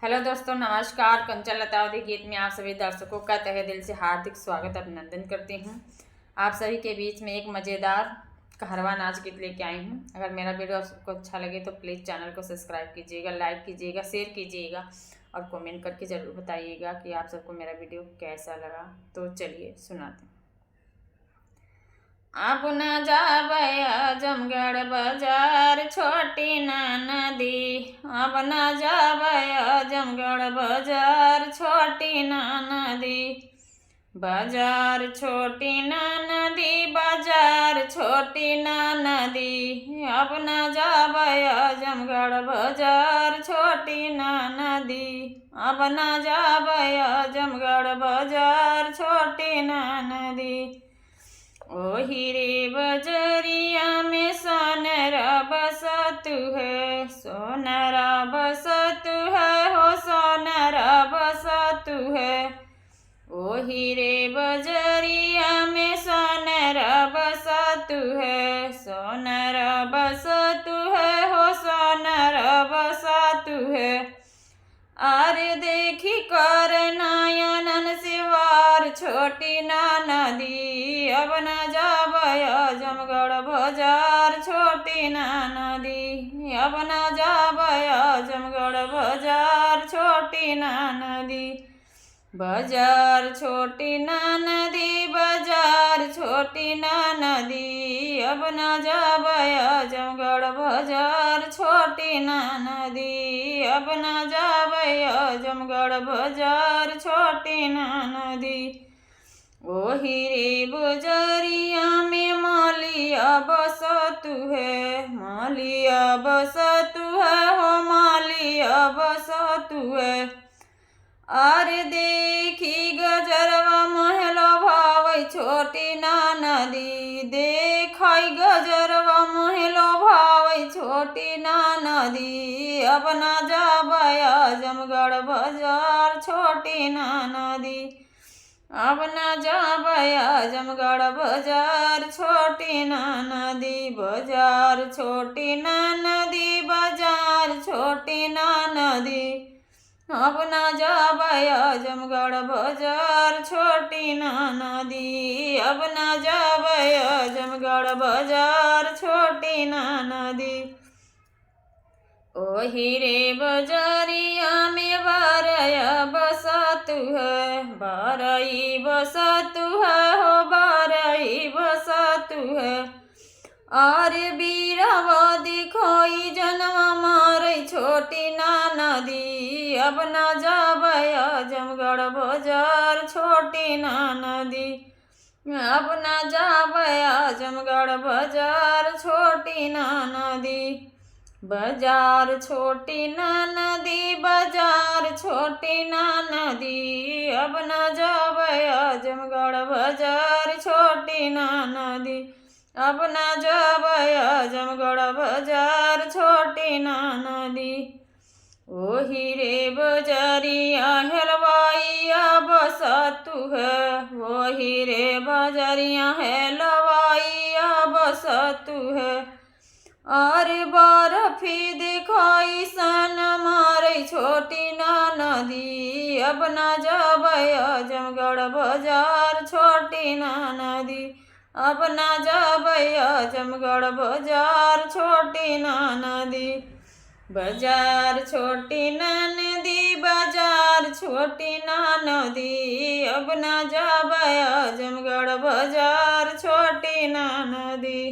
Hello दोस्तों, नमस्कार। कंचन लतावती गीत में आप सभी दर्शकों का तहे दिल से हार्दिक स्वागत अभिनंदन करती हूँ। आप सभी के बीच में एक मज़ेदार कहरवा नाच गीत लेके आई हूँ। अगर मेरा वीडियो आपको अच्छा लगे तो प्लीज़ चैनल को सब्सक्राइब कीजिएगा, लाइक कीजिएगा, शेयर कीजिएगा और कमेंट करके ज़रूर बताइएगा कि आप सबको मेरा वीडियो कैसा लगा। तो चलिए सुनाते हैं। अब न जाबै आजमगढ़ बाजार छोटी नदी, अब न जाबै आजमगढ़ बाजार छोटी नदी, बाजार छोटी नदी, बाजार छोटी नदी, अब न जाबै आजमगढ़ बाजार छोटी नदी, अब न जाबै आजमगढ़ बाजार छोटी नदी। ओही रे बजरिया में सोनरा बसत है, सोनरा बसत है, हो सोनरा बसत है। ओही रे बजरिया में सोनरा बसत है, सोनरा बसत है, हो सोनरा बसत है। आरे देखी कर नयनन सिवार छोटी नदी, अब न जाबै आजमगढ़ बाजार छोटी नदी, अब न जाबै आजमगढ़ बाजार छोटी नदी, बाजार छोटी नदी, बाजार छोटी नदी, अब न जाबै आजमगढ़ बाजार छोटी नदी, अब न जाबै आजमगढ़ बाजार छोटी नदी। ओही रे बजरिया में मालिया बसत है, मालिया बसत है, हो मालिया बसत है। आरे देखी गजरवा महलो भावै छोटी नदी, देखै गजरवा महलो भावै छोटी नदी, अब न जाबै आजमगढ़ बाजार छोटी नदी, अब न जाबै आजमगढ़ बाजार छोटी नदी, बाजार छोटी नदी, बाजार छोटी नदी, अब न जाबै आजमगढ़ बाजार छोटी नदी, अब न जाबै आजमगढ़ बाजार छोटी नदी। ओही रे बजरिया में बारया बसत है, बारई बसत है, हो बारई बसत है। आरे बीरवा दिखोई जनवा मारै छोटी नदी, अब न जाबै आजमगढ़ बाजार छोटी नदी, अब न जाबै आजमगढ़ बाजार छोटी नदी, बाजार छोटी नदी, बाजार छोटी नदी, अब न जाबै आजमगढ़ बाजार छोटी नदी, अब न जाबै आजमगढ़ बाजार छोटी नदी। ओही रे बजरिया हेलवाइया बसत है, ओही रे बजरिया हेलवाइया बसत है। अरे बर्फी दिखाई सन मारै छोटी नदी, अब न जाबै आजमगढ़ बाजार छोटी नदी, अब न जाबै आजमगढ़ बाजार छोटी नदी, बाजार छोटी नदी, बाजार छोटी नदी, अब न जाबै आजमगढ़ बाजार छोटी नदी।